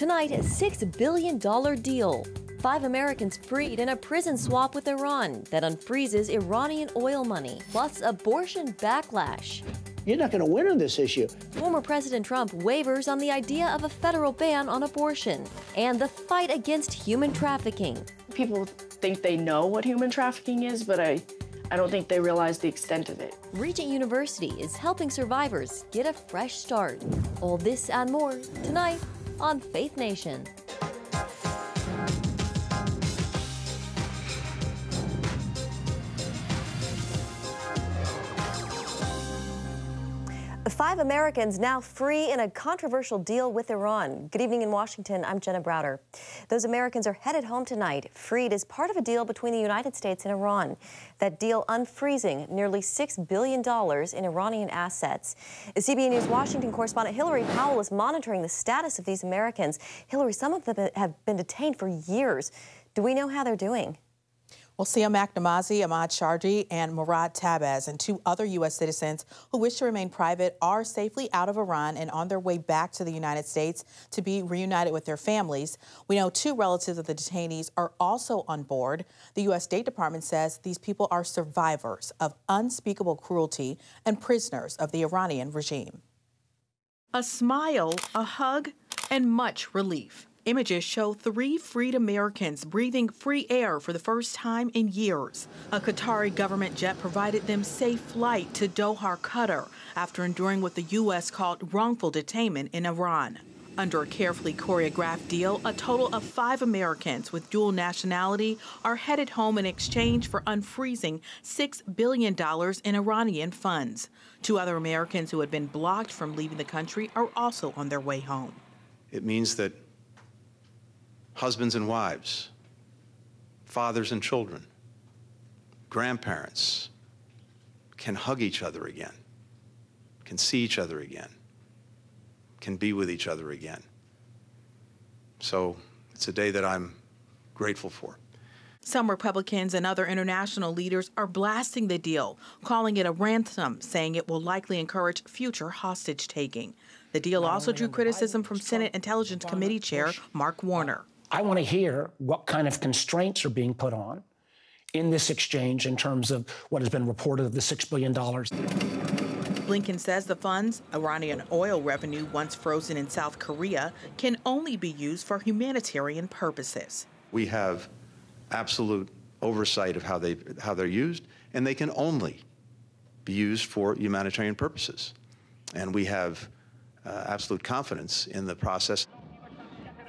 Tonight, a $6 billion deal. 5 Americans freed in a prison swap with Iran that unfreezes Iranian oil money, plus abortion backlash. You're not going to win on this issue. Former President Trump wavers on the idea of a federal ban on abortion and the fight against human trafficking. People think they know what human trafficking is, but I don't think they realize the extent of it. Regent University is helping survivors get a fresh start. All this and more tonight on Faith Nation. Five Americans now free in a controversial deal with Iran. Good evening in Washington, I'm Jenna Browder. Those Americans are headed home tonight, freed as part of a deal between the United States and Iran. That deal unfreezing nearly $6 billion in Iranian assets. CBN News Washington correspondent Hillary Powell is monitoring the status of these Americans. Hillary, some of them have been detained for years. Do we know how they're doing? Well, Siyam Aknamazi, Ahmad Sharji, and Murad Tabaz, and 2 other U.S. citizens who wish to remain private, are safely out of Iran and on their way back to the United States to be reunited with their families. We know 2 relatives of the detainees are also on board. The U.S. State Department says these people are survivors of unspeakable cruelty and prisoners of the Iranian regime. A smile, a hug, and much relief. Images show 3 freed Americans breathing free air for the first time in years. A Qatari government jet provided them safe flight to Doha, Qatar, after enduring what the U.S. called wrongful detainment in Iran. Under a carefully choreographed deal, a total of 5 Americans with dual nationality are headed home in exchange for unfreezing $6 billion in Iranian funds. 2 other Americans who had been blocked from leaving the country are also on their way home. It means that husbands and wives, fathers and children, grandparents can hug each other again, can see each other again, can be with each other again. So it's a day that I'm grateful for. Some Republicans and other international leaders are blasting the deal, calling it a ransom, saying it will likely encourage future hostage-taking. The deal also drew criticism from Senate Intelligence Committee Chair Mark Warner. I want to hear what kind of constraints are being put on in this exchange in terms of what has been reported of the $6 billion. Blinken says the funds, Iranian oil revenue once frozen in South Korea, can only be used for humanitarian purposes. We have absolute oversight of how they're used, and they can only be used for humanitarian purposes. And we have absolute confidence in the process.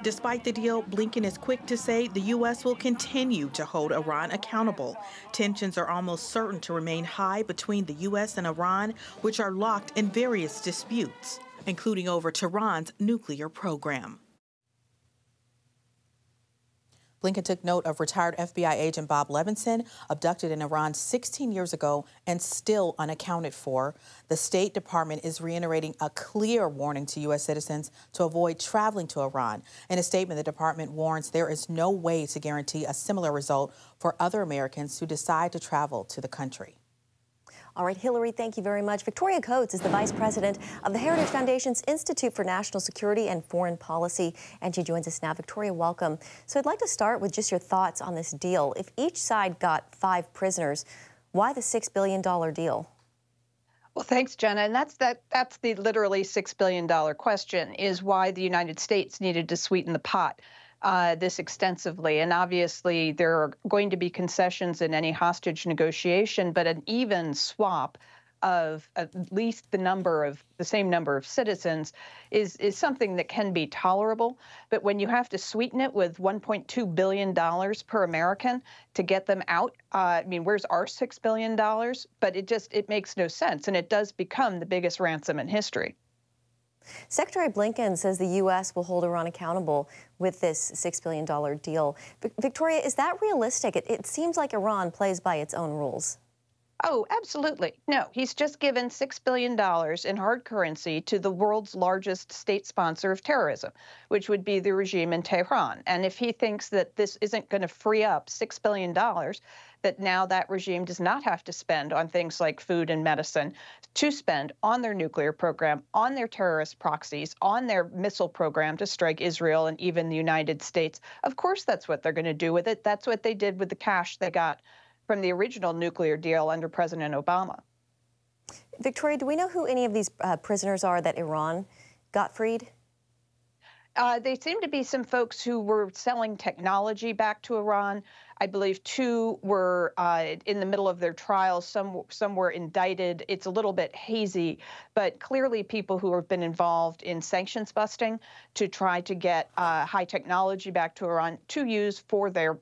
Despite the deal, Blinken is quick to say the U.S. will continue to hold Iran accountable. Tensions are almost certain to remain high between the U.S. and Iran, which are locked in various disputes, including over Tehran's nuclear program. Blinken took note of retired FBI agent Bob Levinson, abducted in Iran 16 years ago and still unaccounted for. The State Department is reiterating a clear warning to U.S. citizens to avoid traveling to Iran. In a statement, the department warns there is no way to guarantee a similar result for other Americans who decide to travel to the country. All right, Hillary, thank you very much. Victoria Coates is the Vice President of the Heritage Foundation's Institute for National Security and Foreign Policy, and she joins us now. Victoria, welcome. So I'd like to start with just your thoughts on this deal. If each side got 5 prisoners, why the $6 billion deal? Well, thanks, Jenna. And that's the literally $6 billion question, is why the United States needed to sweeten the pot this extensively. And obviously, there are going to be concessions in any hostage negotiation, but an even swap of at least the same number of citizens is something that can be tolerable. But when you have to sweeten it with $1.2 billion per American to get them out, I mean, where's our $6 billion? But it makes no sense, and it does become the biggest ransom in history. Secretary Blinken says the U.S. will hold Iran accountable with this $6 billion deal. Victoria, is that realistic? It seems like Iran plays by its own rules. Oh, absolutely. No, he's just given $6 billion in hard currency to the world's largest state sponsor of terrorism, which would be the regime in Tehran. And if he thinks that this isn't going to free up $6 billion, that now that regime does not have to spend on things like food and medicine to spend on their nuclear program, on their terrorist proxies, on their missile program to strike Israel and even the United States. Of course, that's what they're going to do with it. That's what they did with the cash they got from the original nuclear deal under President Obama. Victoria, do we know who any of these prisoners are that Iran got freed? They seem to be some folks who were selling technology back to Iran. I believe 2 were in the middle of their trials. Some were indicted. It's a little bit hazy, but clearly people who have been involved in sanctions busting to try to get high technology back to Iran to use for their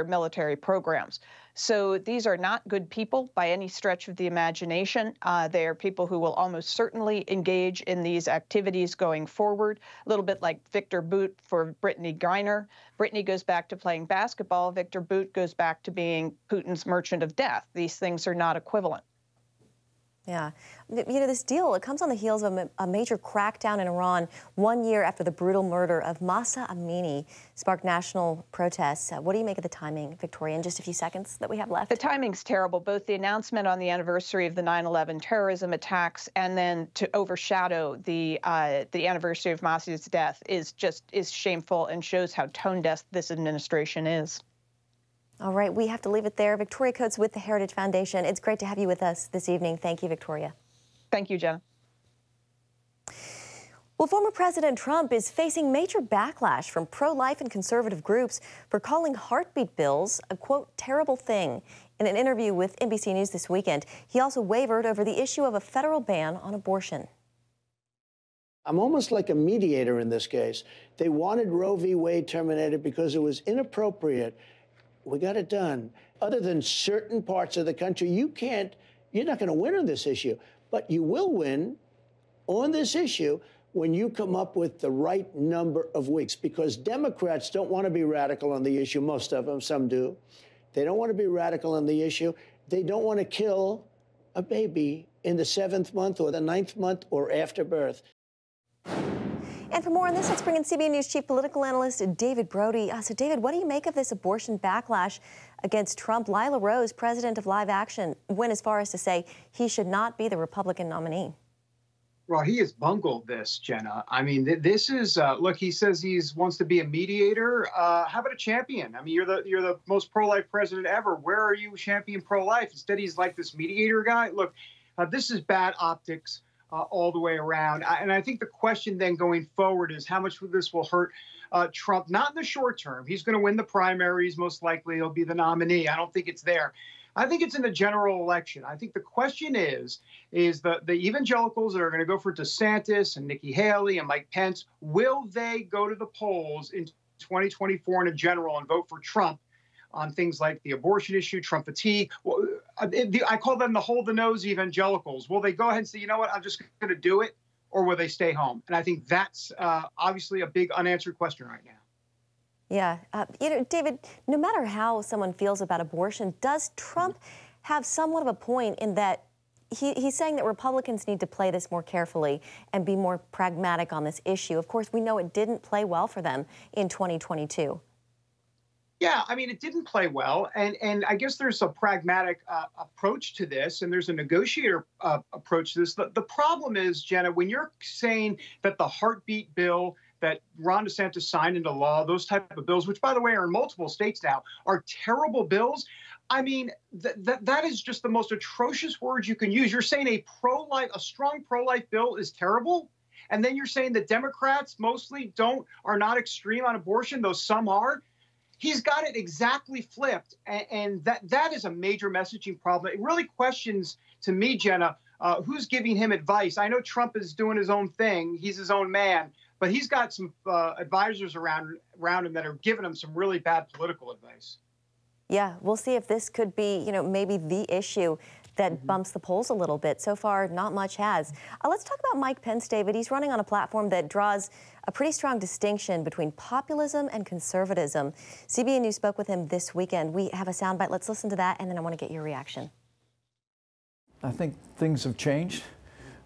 military programs. So these are not good people by any stretch of the imagination. They are people who will almost certainly engage in these activities going forward, a little bit like Victor Bout for Brittany Griner. Brittany goes back to playing basketball. Victor Bout goes back to being Putin's merchant of death. These things are not equivalent. Yeah. You know, this deal, it comes on the heels of a major crackdown in Iran 1 year after the brutal murder of Mahsa Amini sparked national protests. What do you make of the timing, Victoria, in just a few seconds that we have left? The timing's terrible, both the announcement on the anniversary of the 9/11 terrorism attacks and then to overshadow the anniversary of Mahsa's death is shameful and shows how tone-deaf this administration is. All right, we have to leave it there. Victoria Coates with the Heritage Foundation. It's great to have you with us this evening. Thank you, Victoria. Thank you, Jenna. Well, former President Trump is facing major backlash from pro-life and conservative groups for calling heartbeat bills a, quote, terrible thing. In an interview with NBC News this weekend, he also wavered over the issue of a federal ban on abortion. I'm almost like a mediator in this case. They wanted Roe v. Wade terminated because it was inappropriate. We got it done. Other than certain parts of the country, you're not going to win on this issue, but you will win on this issue when you come up with the right number of weeks, because Democrats don't want to be radical on the issue. Most of them, some do. They don't want to be radical on the issue. They don't want to kill a baby in the 7th month or the 9th month or after birth. And for more on this, let's bring in CBN News chief political analyst David Brody. So, David, what do you make of this abortion backlash against Trump? Lila Rose, president of Live Action, went as far as to say he should not be the Republican nominee. Well, he has bungled this, Jenna. I mean, this is look. He says he wants to be a mediator. How about a champion? I mean, you're the most pro-life president ever. Where are you, champion pro-life? Instead, he's like this mediator guy. Look, this is bad optics. All the way around. And I think the question then going forward is how much this will hurt Trump, not in the short term. He's going to win the primaries. Most likely he'll be the nominee. I don't think it's there. I think it's in the general election. I think the question is the evangelicals that are going to go for DeSantis and Nikki Haley and Mike Pence, will they go to the polls in 2024 in a general and vote for Trump on things like the abortion issue, Trump fatigue? Well, I call them the hold the nose evangelicals. Will they go ahead and say, you know what, I'm just going to do it, or will they stay home? And I think that's obviously a big unanswered question right now. Yeah. You know, David, no matter how someone feels about abortion, does Trump have somewhat of a point in that he's saying that Republicans need to play this more carefully and be more pragmatic on this issue? Of course, we know it didn't play well for them in 2022. Yeah, I mean, it didn't play well, and I guess there's a pragmatic approach to this, and there's a negotiator approach to this. The problem is, Jenna, when you're saying that the heartbeat bill that Ron DeSantis signed into law, those type of bills, which, by the way, are in multiple states now, are terrible bills. I mean, that is just the most atrocious words you can use. You're saying a strong pro-life bill is terrible, and then you're saying that Democrats mostly are not extreme on abortion, though some are. He's got it exactly flipped, and that is a major messaging problem. It really questions, to me, Jenna, who's giving him advice. I know Trump is doing his own thing. He's his own man, but he's got some advisors around him that are giving him some really bad political advice. Yeah, we'll see if this could be, you know, maybe the issue that bumps the polls a little bit. So far, not much has. Let's talk about Mike Pence, David. He's running on a platform that draws a pretty strong distinction between populism and conservatism. CBN News spoke with him this weekend. We have a soundbite. Let's listen to that, and then I want to get your reaction. I think things have changed.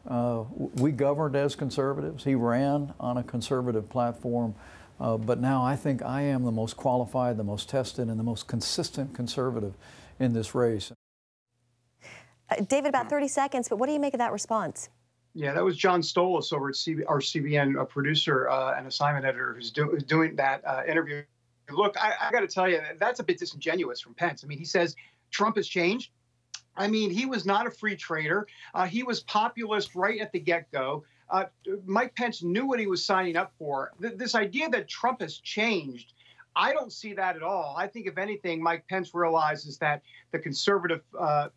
We governed as conservatives. He ran on a conservative platform. But now I think I am the most qualified, the most tested, and the most consistent conservative in this race. David, about 30 seconds, but what do you make of that response? Yeah, that was John Stolas over at our CBN producer and assignment editor who's doing that interview. Look, I got to tell you, that's a bit disingenuous from Pence. I mean, he says Trump has changed. I mean, he was not a free trader. He was populist right at the get-go. Mike Pence knew what he was signing up for. This idea that Trump has changed, I don't see that at all. I think, if anything, Mike Pence realizes that the conservatism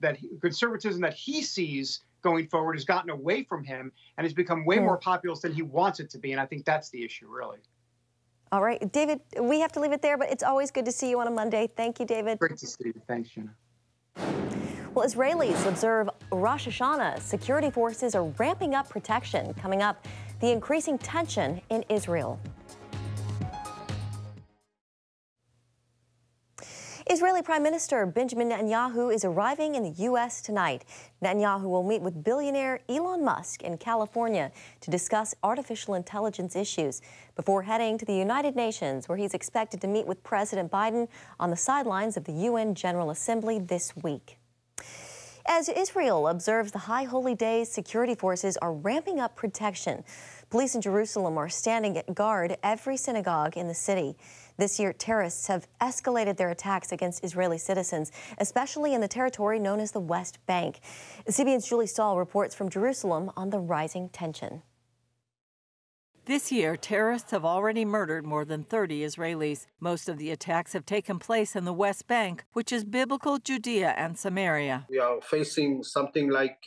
that he sees going forward has gotten away from him and has become way more populist than he wants it to be. And I think that's the issue, really. All right, David, we have to leave it there, but it's always good to see you on a Monday. Thank you, David. Great to see you. Thanks, Jenna. Well, Israelis observe Rosh Hashanah. Security forces are ramping up protection. Coming up, the increasing tension in Israel. Israeli Prime Minister Benjamin Netanyahu is arriving in the U.S. tonight. Netanyahu will meet with billionaire Elon Musk in California to discuss artificial intelligence issues before heading to the United Nations, where he's expected to meet with President Biden on the sidelines of the UN General Assembly this week. As Israel observes the High Holy Days, security forces are ramping up protection. Police in Jerusalem are standing guard at every synagogue in the city. This year, terrorists have escalated their attacks against Israeli citizens, especially in the territory known as the West Bank. CBN's Julie Stahl reports from Jerusalem on the rising tension. This year, terrorists have already murdered more than 30 Israelis. Most of the attacks have taken place in the West Bank, which is biblical Judea and Samaria. We are facing something like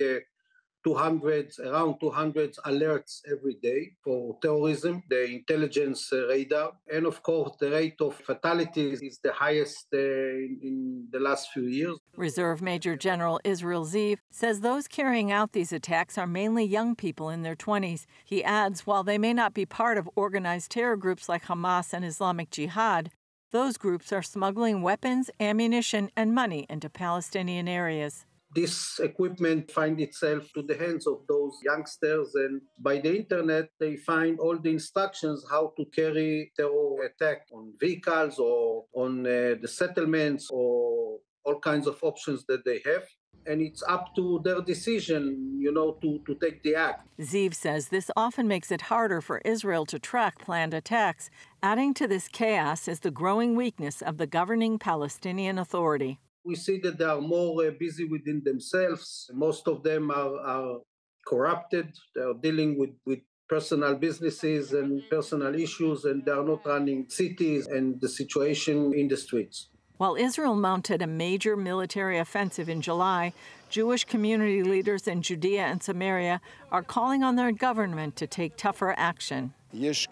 around 200 alerts every day for terrorism, the intelligence radar, and of course the rate of fatalities is the highest in the last few years. Reserve Major General Israel Ziv says those carrying out these attacks are mainly young people in their 20s. He adds, while they may not be part of organized terror groups like Hamas and Islamic Jihad, those groups are smuggling weapons, ammunition, and money into Palestinian areas. This equipment finds itself to the hands of those youngsters, and by the internet they find all the instructions how to carry terror attack on vehicles or on the settlements or all kinds of options that they have. And it's up to their decision, to take the act. Ziv says this often makes it harder for Israel to track planned attacks. Adding to this chaos is the growing weakness of the governing Palestinian Authority. We see that they are more busy within themselves. Most of them are corrupted. They are dealing with personal businesses and personal issues, and they are not running cities and the situation in the streets. While Israel mounted a major military offensive in July, Jewish community leaders in Judea and Samaria are calling on their government to take tougher action. There's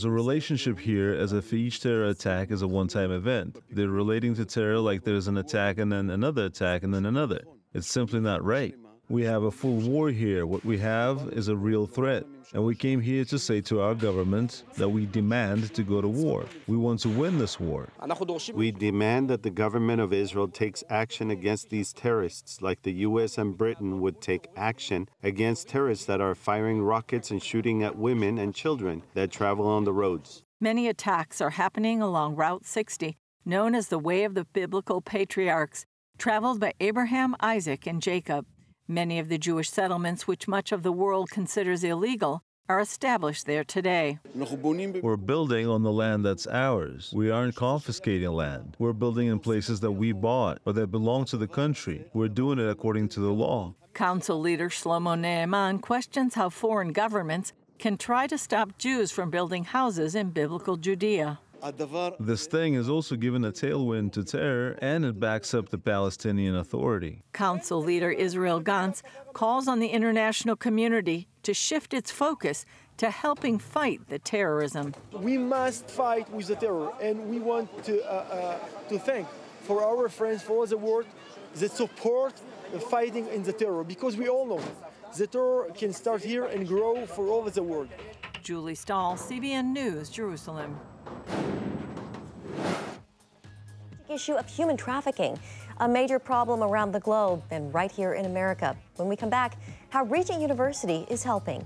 a relationship here as if each terror attack is a one-time event. They're relating to terror like there's an attack and then another attack and then another. It's simply not right. We have a full war here. What we have is a real threat. And we came here to say to our government that we demand to go to war. We want to win this war. We demand that the government of Israel takes action against these terrorists, like the U.S. and Britain would take action against terrorists that are firing rockets and shooting at women and children that travel on the roads. Many attacks are happening along Route 60, known as the Way of the Biblical Patriarchs, traveled by Abraham, Isaac, and Jacob. Many of the Jewish settlements, which much of the world considers illegal, are established there today. We're building on the land that's ours. We aren't confiscating land. We're building in places that we bought or that belong to the country. We're doing it according to the law. Council leader Shlomo Ne'eman questions how foreign governments can try to stop Jews from building houses in biblical Judea. This thing has also given a tailwind to terror, and it backs up the Palestinian Authority. Council leader Israel Gantz calls on the international community to shift its focus to helping fight the terrorism. We must fight with the terror, and we want to thank for our friends, for the world that support the fighting in the terror, because we all know the terror can start here and grow for all over the world. Julie Stahl, CBN News, Jerusalem. Issue of human trafficking, a major problem around the globe and right here in America. When we come back, how Regent University is helping.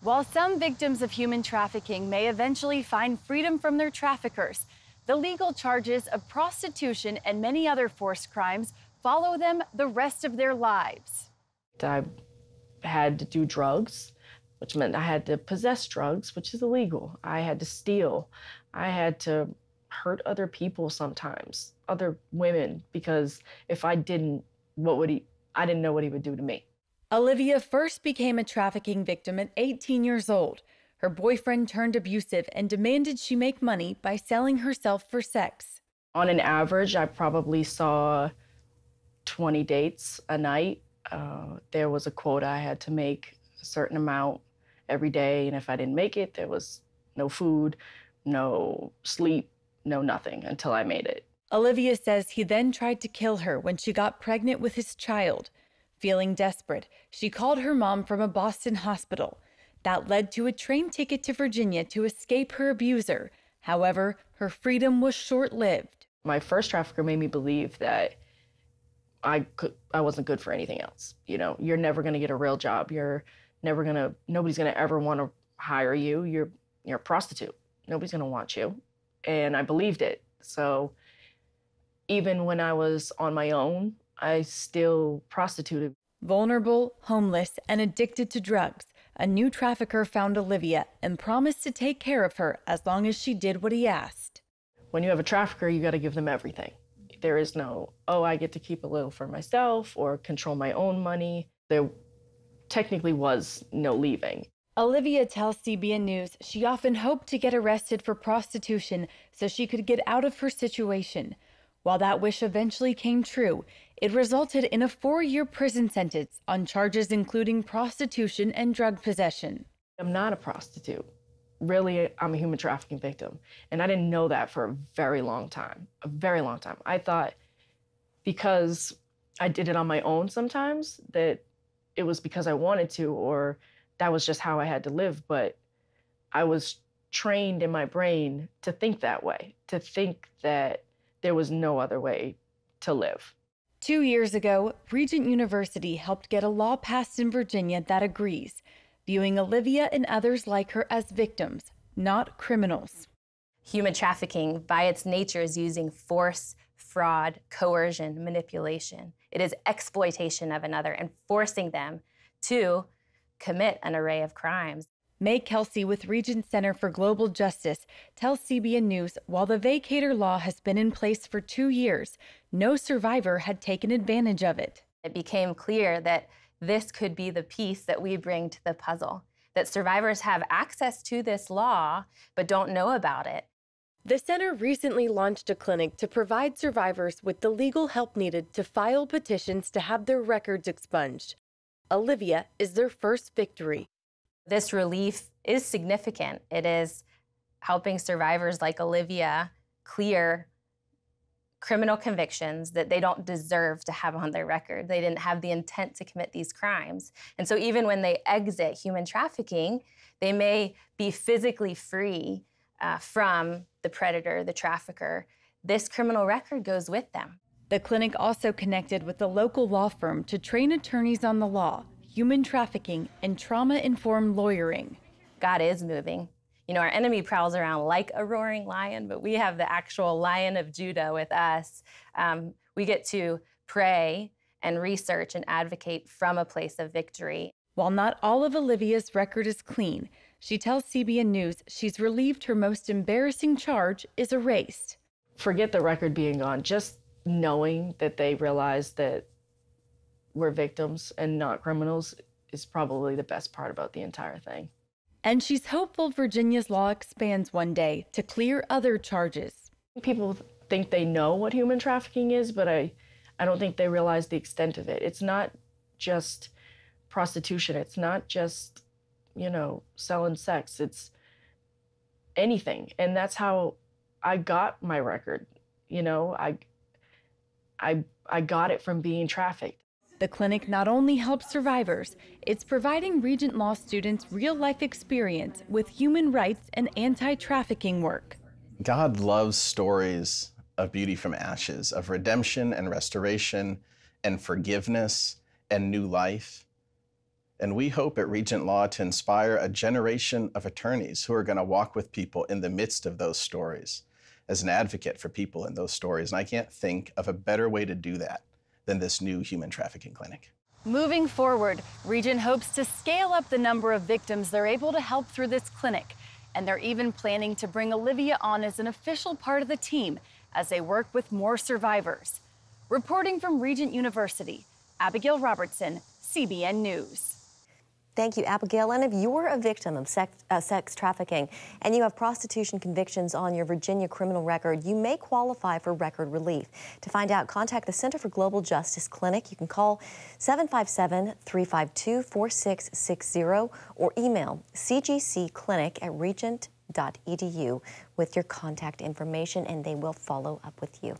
While some victims of human trafficking may eventually find freedom from their traffickers, the legal charges of prostitution and many other forced crimes follow them the rest of their lives. I had to do drugs, which meant I had to possess drugs, which is illegal. I had to steal. I had to hurt other people sometimes, other women, because if I didn't, I didn't know what he would do to me. Olivia first became a trafficking victim at 18 years old. Her boyfriend turned abusive and demanded she make money by selling herself for sex. On an average, I probably saw 20 dates a night. There was a quota I had to make a certain amount every day, and if I didn't make it, there was no food, no sleep, no nothing until I made it. Olivia says he then tried to kill her when she got pregnant with his child. Feeling desperate, she called her mom from a Boston hospital. That led to a train ticket to Virginia to escape her abuser. However, her freedom was short-lived. My first trafficker made me believe that I wasn't good for anything else. You know, you're never gonna get a real job. Nobody's gonna ever wanna hire you. You're a prostitute. Nobody's gonna want you. And I believed it. So even when I was on my own, I still prostituted. Vulnerable, homeless, and addicted to drugs, a new trafficker found Olivia and promised to take care of her as long as she did what he asked. When you have a trafficker, you gotta give them everything. There is no, oh, I get to keep a little for myself or control my own money. There technically was no leaving. Olivia tells CBN News she often hoped to get arrested for prostitution so she could get out of her situation. While that wish eventually came true, it resulted in a 4-year prison sentence on charges including prostitution and drug possession. I'm not a prostitute. Really, I'm a human trafficking victim. And I didn't know that for a very long time, I thought because I did it on my own sometimes, that it was because I wanted to, or that was just how I had to live. But I was trained in my brain to think that way, to think that there was no other way to live. 2 years ago, Regent University helped get a law passed in Virginia that agrees, viewing Olivia and others like her as victims, not criminals. Human trafficking, by its nature, is using force, fraud, coercion, manipulation. It is exploitation of another and forcing them to commit an array of crimes. May Kelsey with Regent Center for Global Justice tells CBN News while the vacator law has been in place for 2 years, no survivor had taken advantage of it. It became clear that this could be the piece that we bring to the puzzle, that survivors have access to this law but don't know about it. The center recently launched a clinic to provide survivors with the legal help needed to file petitions to have their records expunged. Olivia is their first victory. This relief is significant. It is helping survivors like Olivia clear criminal convictions that they don't deserve to have on their record. They didn't have the intent to commit these crimes. And so even when they exit human trafficking, they may be physically free from the predator, the trafficker. This criminal record goes with them. The clinic also connected with a local law firm to train attorneys on the law, human trafficking, and trauma-informed lawyering. God is moving. You know, our enemy prowls around like a roaring lion, but we have the actual Lion of Judah with us. We get to pray and research and advocate from a place of victory. While not all of Olivia's record is clean, she tells CBN News she's relieved her most embarrassing charge is erased. Forget the record being gone. Just knowing that they realized that we're victims and not criminals is probably the best part about the entire thing. And she's hopeful Virginia's law expands one day to clear other charges. People think they know what human trafficking is, but I don't think they realize the extent of it. It's not just prostitution. It's not just, you know, selling sex. It's anything. And that's how I got my record. You know, I got it from being trafficked. The clinic not only helps survivors, it's providing Regent Law students real-life experience with human rights and anti-trafficking work. God loves stories of beauty from ashes, of redemption and restoration and forgiveness and new life. And we hope at Regent Law to inspire a generation of attorneys who are going to walk with people in the midst of those stories as an advocate for people in those stories. And I can't think of a better way to do that than this new human trafficking clinic. Moving forward, Regent hopes to scale up the number of victims they're able to help through this clinic. And they're even planning to bring Olivia on as an official part of the team as they work with more survivors. Reporting from Regent University, Abigail Robertson, CBN News. Thank you, Abigail. And if you're a victim of sex trafficking and you have prostitution convictions on your Virginia criminal record, you may qualify for record relief. To find out, contact the Center for Global Justice Clinic. You can call 757-352-4660 or email cgcclinic@regent.edu with your contact information, and they will follow up with you.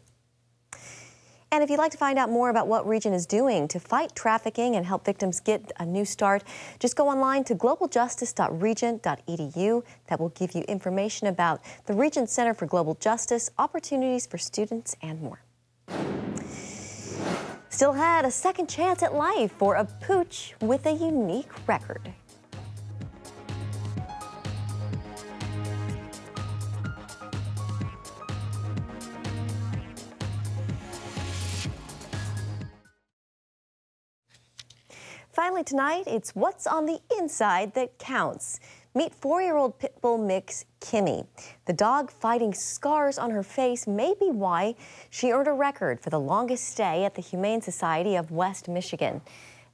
And if you'd like to find out more about what Regent is doing to fight trafficking and help victims get a new start, just go online to globaljustice.regent.edu. That will give you information about the Regent Center for Global Justice, opportunities for students, and more. Still had a second chance at life for a pooch with a unique record. Finally tonight, it's what's on the inside that counts. Meet 4-year-old pit bull mix Kimmy. The dog fighting scars on her face may be why she earned a record for the longest stay at the Humane Society of West Michigan.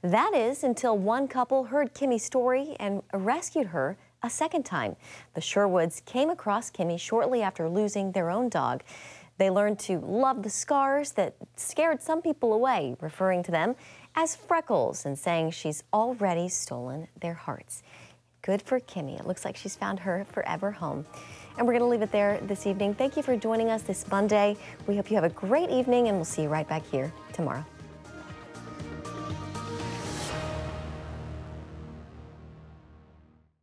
That is until one couple heard Kimmy's story and rescued her a second time. The Sherwoods came across Kimmy shortly after losing their own dog. They learned to love the scars that scared some people away, referring to them as freckles and saying she's already stolen their hearts. Good for Kimmy. It looks like she's found her forever home. And we're going to leave it there this evening. Thank you for joining us this Monday. We hope you have a great evening, and we'll see you right back here tomorrow.